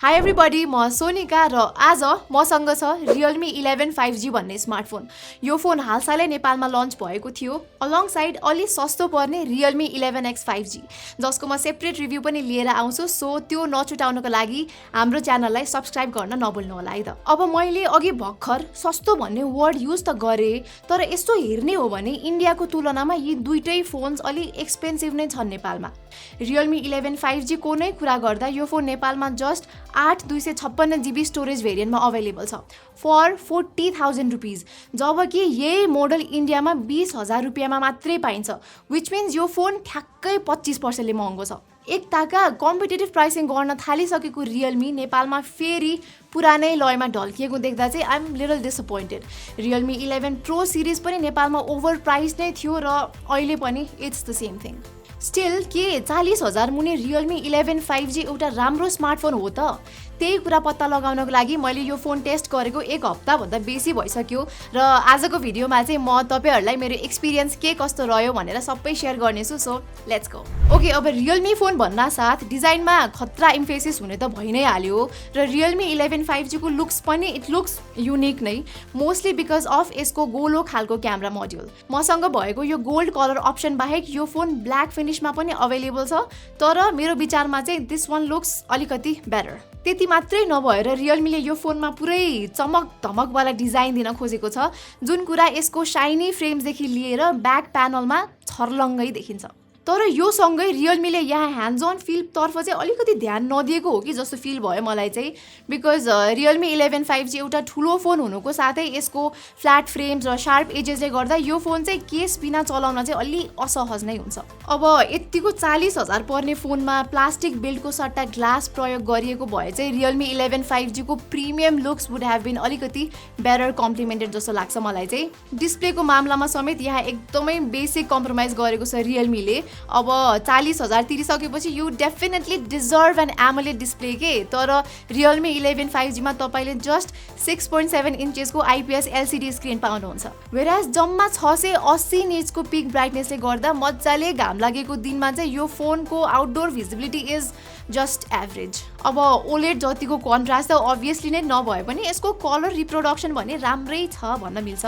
High everybody म सोनिका र आज मसँग छ Realme 11 5G भन्ने स्मार्टफोन। यो फोन हालसालै नेपालमा लन्च भएको थियो अलङ साइड अलि सस्तो पर्ने Realme 11X 5G जसको म सेपरेट रिभ्यू पनि लिएर आउँछु। सो त्यो नछुटाउनको लागि हाम्रो च्यानललाई सब्स्क्राइब गर्न नभुल्नु होला है त। अब मैले अघि भर्खर सस्तो भन्ने वर्ड युज त गरे, तर यस्तो हेर्ने हो भने इन्डियाको तुलनामा यी दुईटै फोन्स अलि एक्सपेन्सिभ नै छन् नेपालमा। Realme 11 5G को नै कुरा गर्दा यो फोन नेपालमा जस्ट 8 GB स्टोरेज भेरिएन्टमा अभाइलेबल छ फर 40,000 रुपिज, जबकि यही मोडल इन्डियामा 20,000 रुपियाँमा मात्रै पाइन्छ, विच मिन्स यो फोन ठ्याक्कै 25% महँगो छ। एक ताका कम्पिटेटिभ प्राइसिङ गर्न थालिसकेको Realme नेपालमा फेरि पुरानै लयमा ढल्किएको देख्दा चाहिँ I am little disappointed. Realme 11 Pro series पनि नेपालमा ओभर प्राइस नै थियो र अहिले पनि it's the same thing. Still के 40,000 मुनि Realme 11 5G एउटा राम्रो स्मार्टफोन हो त? त्यही कुरा पत्ता लगाउनको लागि मैले यो फोन टेस्ट गरेको एक हप्ताभन्दा बेसी भइसक्यो र आजको भिडियोमा चाहिँ म तपाईहरुलाई मेरो एक्सपिरियन्स के कस्तो रह्यो भनेर सबै शेयर गर्नेछु। So let's go. ओके, अब Realme फोन भन्ना साथ डिजाइनमा खतरा इम्फेसिस हुने त भइ नै हाल्यो र Realme 11 5G को लुक्स पनि इट लुक्स युनिक नै, मोस्टली बिकज अफ यसको गोलो खालको क्यामेरा मोड्युल। मसँग भएको यो गोल्ड कलर अप्सन बाहेक यो फोन ब्ल्याक फिनिशमा पनि अवेलेबल छ, तर मेरो विचारमा चाहिँ दिस वान लुक्स अलिकति बेटर। त्यति मात्रै नभएर Realmeले यो फोनमा पुरै चमक धमकवाला डिजाइन दिन खोजेको छ, जुन कुरा यसको शाइनी फ्रेम्सदेखि लिएर ब्याक प्यानलमा छर्लङ्गै देखिन्छ। तर यो सँगै Realmeले यहाँ ह्यान्ड्स अन फिल तर्फ चाहिँ अलिकति ध्यान नदिएको हो कि जस्तो फिल भयो मलाई चाहिँ, बिकज Realme 11 5G एउटा ठुलो फोन हुनुको साथै यसको फ्ल्याट फ्रेम्स र शार्प एजेसले गर्दा यो फोन चाहिँ केस बिना चलाउन चाहिँ अलि असहज नै हुन्छ। अब यतिको 40,000 पर्ने फोनमा प्लास्टिक बिल्डको सट्टा ग्लास प्रयोग गरिएको भए चाहिँ Realme 11 5G को premium looks would have been अलिकति बेटर कम्प्लिमेन्टेड जस्तो लाग्छ मलाई चाहिँ। डिस्प्लेको मामलामा समेत यहाँ एकदमै बेसिक कम्प्रोमाइज गरेको छ Realmeले। अब 40,000 तिरिसकेपछि you definitely deserve an AMOLED display के, तर Realme 11 5G मा तपाईले जस्ट 6.7 इन्चेसको IPS LCD स्क्रिन पाउनुहुन्छ। वेराज जम्मा 680 निट्सको पिक ब्राइटनेसले गर्दा मजाले घाम लागेको दिनमा चाहिँ यो फोनको outdoor visibility is just average. अब ओलेड जतिको कन्ट्रास्ट त अभियसली नै नभए पनि यसको कलर रिप्रोडक्सन भने राम्रै छ भन्न मिल्छ।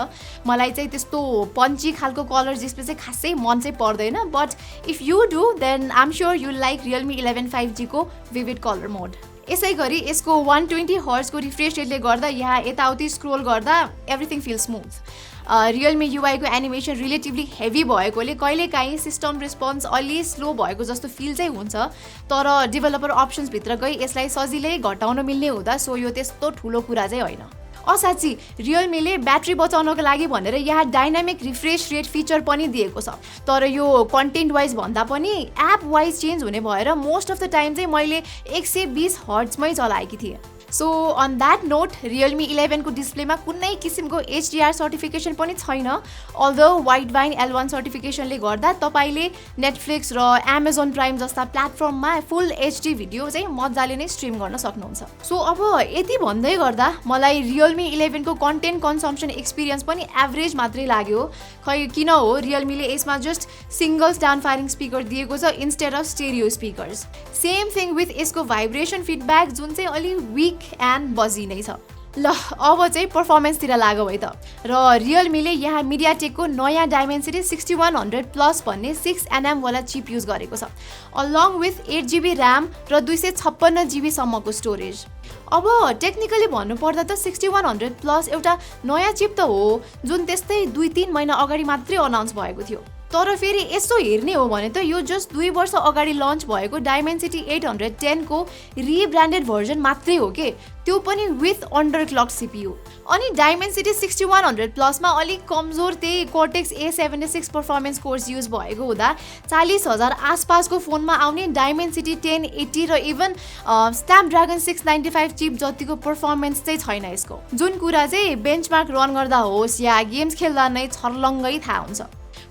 मलाई चाहिँ त्यस्तो पन्ची खालको कलर डिस्प्ले चाहिँ खासै मन चाहिँ पर्दैन, but if you do then I am sure you like Realme 11 5G को विभिड कलर मोड। यसै गरी यसको 120 हर्ट्जको रिफ्रेश रेटले गर्दा यहाँ यताउति स्क्रोल गर्दा everything feel smooth. Realme UI को एनिमेसन रिलेटिभली हेभी भएकोले कहिलेकाहीँ सिस्टम रेस्पोन्स अलि स्लो भएको जस्तो फिल चाहिँ हुन्छ, तर डेभलपर अप्सन्स भित्र गई यसलाई सजिलै घटाउन मिल्ने हुँदा सो यो त्यस्तो ठुलो कुरा चाहिँ होइन। साँच्ची Realmeले ब्याट्री बचाउनको लागि भनेर यहाँ डाइनामिक रिफ्रेश रेट फिचर पनि दिएको छ, तर यो कन्टेन्ट वाइज भन्दा पनि एप वाइज चेन्ज हुने भएर मोस्ट अफ द टाइम चाहिँ मैले 120 हर्ट्जमै चलाएकी थिएँ। So on that note Realme 11 को डिस्प्लेमा कुनै किसिमको HDR सर्टिफिकेसन पनि छैन, अल्दो वाइड वाइन L1 सर्टिफिकेसनले गर्दा तपाईँले नेटफ्लिक्स र एमाजोन प्राइम जस्ता प्लेटफर्ममा फुल HD भिडियो चाहिँ मजाले नै स्ट्रिम गर्न सक्नुहुन्छ। सो अब यति भन्दै गर्दा मलाई Realme 11 को कन्टेन्ट कन्सम्पसन एक्सपिरियन्स पनि एभरेज मात्रै लाग्यो। खै किन हो, Realmeले यसमा just single stand firing speaker दिएको छ instead of stereo speakers. Same thing with यसको भाइब्रेसन फिडब्याक जुन चाहिँ अलि विक एन्ड बजी नै छ। ल अब चाहिँ पर्फर्मेन्सतिर लागौ है त। र Realmeले यहाँ मिडियाटेकको नयाँ डाइमेन्सिटी 6100 प्लस भन्ने 6nm वाला चिप युज गरेको छ, अलङ विथ 8GB ऱ्याम र 256GB सम्मको स्टोरेज। अब टेक्निकली भन्नुपर्दा त 6100 प्लस एउटा नयाँ चिप त हो जुन त्यस्तै 2-3 महिना अगाडि मात्रै अनाउन्स भएको थियो, तर फेरि यसो हेर्ने हो भने त यो जस्ट 2 वर्ष अगाडि लन्च भएको डाइमेन्सिटी 810 को रिब्रान्डेड भर्जन मात्रै हो के, त्यो पनि विथ अन्डरक्लक CPU। अनि डाइमेन्सिटी 6100 प्लसमा अलिक कमजोर त्यही cortex A76 performance course use भएको हुँदा 40,000 आसपासको फोनमा आउने डाइमेन्सिटी 1080 र इभन स्न्यापड्रागन 695 चिप जतिको पर्फर्मेन्स चाहिँ छैन यसको, जुन कुरा चाहिँ बेन्चमार्क रन गर्दा होस् या गेम्स खेल्दा नै छर्लङ्गै थाहा हुन्छ।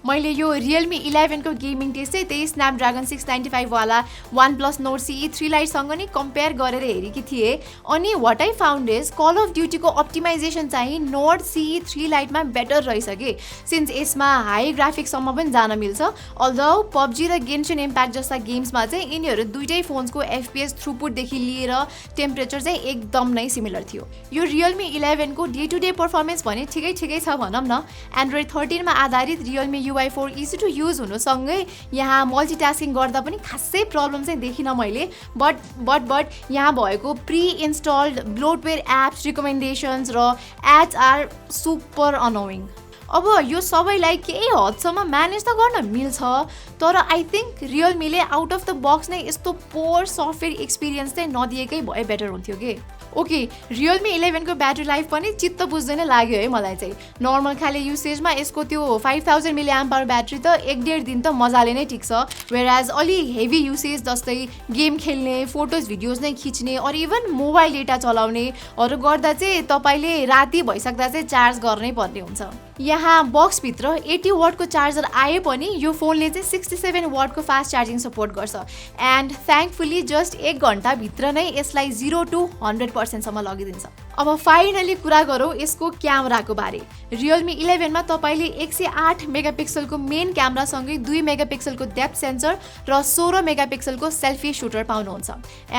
मैले यो Realme 11 को गेमिङ टेस्ट चाहिँ त्यही Snapdragon 695 वाला OnePlus Nord CE 3 Lite सँग नि कम्पेयर गरेर हेरेकी थिए अनि what I found is Call of Duty को अप्टिमाइजेसन चाहिँ Nord CE 3 Lite मा बेटर रहेछ के सिन्स यसमा हाई ग्राफिक्स सम्म पनि जान मिल्छ अल्दो PUBG र Genshin Impact जस्ता गेम्समा चाहिँ यिनीहरू दुईटै फोन्सको FPS थ्रुपुट देखि लिएर टेम्परेचर चाहिँ एकदम नै सिमिलर थियो यो Realme 11 को डे टु डे परफर्मेन्स भने ठिकै छ भनौं न Android 13 मा आधारित Realme UI 4 easy to use हुनुसँगै यहाँ मल्टिटास्किङ गर्दा पनि खासै प्रब्लम चाहिँ देखिन मैले बट यहाँ भएको प्री इन्स्टल्ड ब्लोटवेयर एप्स रिकमेन्डेसन्स र एड्स आर सुपर अनोइङ अब यो सबैलाई केही हदसम्म म्यानेज त गर्न मिल्छ तर I think Realme out of the box नै यस्तो पोर सफ्टवेयर एक्सपिरियन्स चाहिँ नदिएकै भए बेटर हुन्थ्यो के ओके Realme 11 को ब्याट्री लाइफ पनि चित्त बुझ्दैन लाग्यो है मलाई चाहिँ नर्मल खाले युसेजमा यसको त्यो 5000 mAh ब्याट्री त 1.5 दिन त मजाले नै टिक्छ वेयरएज अलि हेभी युसेज जस्तै गेम खेल्ने फोटोज भिडियोज नै खिच्ने और इभन मोबाइल डेटा चलाउनेहरु गर्दा चाहिँ तपाईले राति भइसक्दा चाहिँ चार्ज गर्नै पर्ने हुन्छ यहाँ बक्स भित्र 80 वाट को चार्जर आए पनि यो फोनले चाहिँ 67 वाट को फास्ट चार्जिङ सपोर्ट गर्छ एन्ड थ्याङ्कफुली जस्ट 1 घण्टा भित्र नै यसलाई 0 to 100% सम्म लगिदिन्छ अब फाइनली कुरा गरौँ यसको क्यामेराको बारे Realme 11 मा तपाईले 108 मेगापिक्सलको मेन क्यामेरा सँगै 2 मेगापिक्सलको डेप्थ सेन्सर र 16 मेगापिक्सलको सेल्फी शूटर पाउनुहुन्छ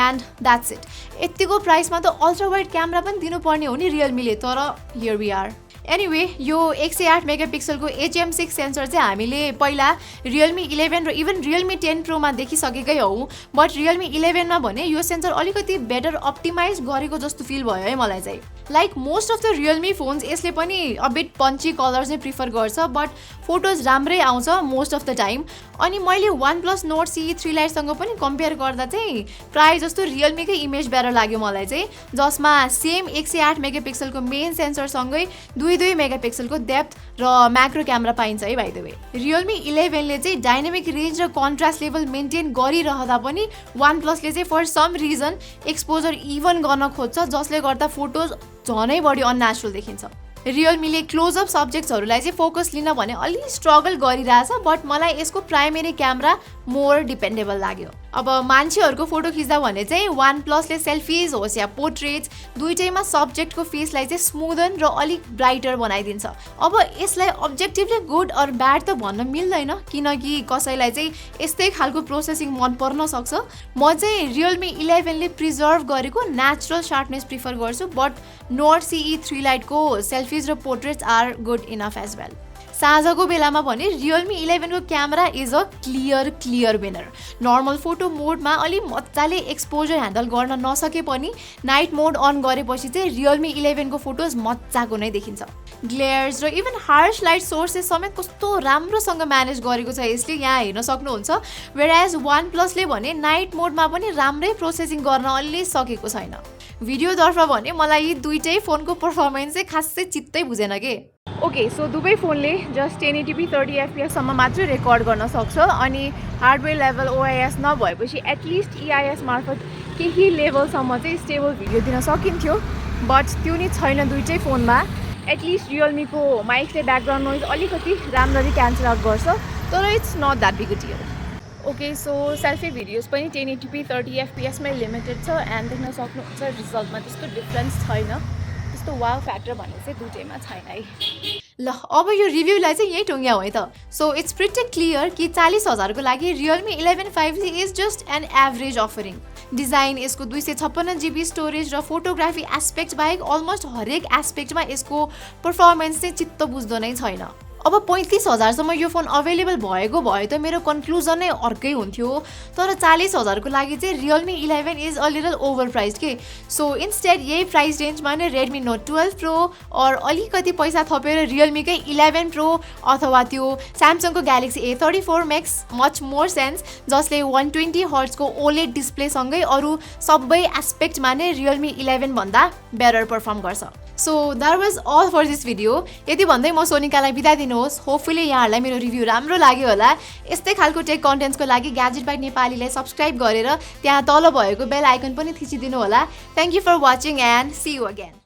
एन्ड द्याट्स इट यतिको प्राइसमा त अल्ट्रा वाइड क्यामेरा पनि दिनुपर्ने हो नि Realme तर हियर वी आर एनीवे यो 108 मेगापिक्सलको HM6 सेन्सर चाहिँ हामीले पहिला Realme 11 र इभन Realme 10 Pro मा देखिसकेकै हौ बट Realme 11 मा भने यो सेन्सर अलिकति बेटर अप्टिमाइज गरेको जस्तो फिल भयो है मलाई चाहिँ like most of the Realme phones यसले पनि अ बिट पन्ची कलर्स नै प्रिफर गर्छ बट फोटोज राम्रै आउँछ मोस्ट अफ द टाइम अनि मैले OnePlus Nord CE 3 Lite सँग पनि कम्पेयर गर्दा चाहिँ प्राय जस्तो Realme कै इमेज बेटर लाग्यो मलाई चाहिँ जसमा सेम 108 मेगापिक्सलको मेन सेन्सर सँगै 2 मेगापिक्सलको डेप्थ र म्याक्रो क्यामेरा पाइन्छ है बाइ द वे Realme 11 ले चाहिँ डाइनामिक रेन्ज र कन्ट्रास्ट लेभल मेन्टेन गरिरहँदा पनि OnePlus ले चाहिँ for some reason exposure even गर्न खोज्छ जसले गर्दा फोटोज झनै बढी अननेचुरल देखिन्छ Realme ले क्लोजअप सब्जेक्ट्सहरुलाई चाहिँ फोकस लिन भने अलि स्ट्रगल गरिरहेछ बट मलाई यसको प्राइमेरी क्यामेरा मोर डिपेन्डेबल लाग्यो अब मान्छेहरुको फोटो खिच्दा भने चाहिँ OnePlus ले सेल्फिज होस् या पोर्ट्रेट्स दुईटैमा सब्जेक्टको फेसलाई चाहिँ स्मुदन र अलिक ब्राइटर बनाइदिन्छ अब यसलाई अब्जेक्टिभली गुड अर ब्याड त भन्न मिल्दैन किनकि कसैलाई चाहिँ यस्तै खालको प्रोसेसिङ मन पर्न सक्छ म चाहिँ Realme 11 ले प्रिजर्भ गरेको नेचुरल शार्पनेस प्रिफर गर्छु बट Nord CE 3 Lite को सेल्फिज र portraits are good enough as well साँझको बेलामा भने Realme 11 को क्यामेरा is a clear winner normal photo मोडमा अलि मजाले एक्सपोजर ह्यान्डल गर्न नसके पनि नाइट मोड अन गरेपछि चाहिँ Realme 11 को फोटोज मजाको नै देखिन्छ ग्लेयर्स र इभन हार्श लाइट सोर्सेस समेत कस्तो राम्रोसँग म्यानेज गरेको छ यसले यहाँ हेर्न सक्नुहुन्छ वेयरएज OnePlus ले भने नाइट मोडमा पनि राम्रै प्रोसेसिङ गर्न अलि सकेको छैन भिडियोतर्फ भने मलाई यी दुईटै फोनको पर्फर्मेन्स चाहिँ खासै चित्तै बुझेन के ओके सो दुवै फोनले जस्ट 1080p 30fps सम्म मात्र रेकर्ड गर्न सक्छ अनि हार्डवेयर लेभल OIS नभएपछि एटलिस्ट EIS मार्फत केही लेभलसम्म चाहिँ स्टेबल भिडियो दिन सकिन्थ्यो बट त्यो नि छैन दुईटै फोनमा एटलिस्ट Realme को माइकले ब्याकग्राउन्ड नोइज अलिकति राम्ररी क्यान्सल आउट गर्छ तर it's not that big a deal okay so selfie videos पनि 1080p 30fps मै लिमिटेड छ एन्ड देख्न सक्नुहुन्छ रिजल्टमा त्यस्तो डिफरेन्स छैन त्यस्तो वाउ फ्याक्टर भन्ने चाहिँ दुईटैमा छैन है ल अब यो रिभ्यूलाई चाहिँ यही टुङ्ग्याउ है त सो इट्स प्रिटी क्लियर कि 40,000 को लागि Realme 11 5G is just an average offering design यसको 256GB स्टोरेज र फोटोग्राफी एस्पेक्ट बाहेक अलमोस्ट हरेक एस्पेक्टमा यसको पर्फर्मेन्स चाहिँ चित्त बुझ्दो नै छैन अब 35,000 सम्म यो फोन अवेलेबल भएको भए त मेरो कन्क्लुजन नै अर्कै हुन्थ्यो तर 40,000 को लागि चाहिँ Realme 11 is a little over priced के सो इन्स्टेड यही प्राइस रेन्जमा नै Redmi Note 12 Pro और अलिकति पैसा थपेर Realme कै 11 Pro अथवा त्यो Samsung को Galaxy A34 Max much more sense जसले 120Hz को OLED डिस्प्ले सँगै अरु सबै एस्पेक्टमा नै Realme 11 भन्दा बेटर परफर्म गर्छ so that was all for this video यति भन्दै म सोनिकालाई बिदा दिनुहोस् होपफुली यहाँहरूलाई मेरो रिभ्यू राम्रो लाग्यो होला यस्तै खालको टेक कन्टेन्ट्सको लागि ग्याजेट बाइट नेपालीलाई सब्स्क्राइब गरेर त्यहाँ तल भएको बेल आइकन पनि थिचिदिनु होला thank you for watching and see you again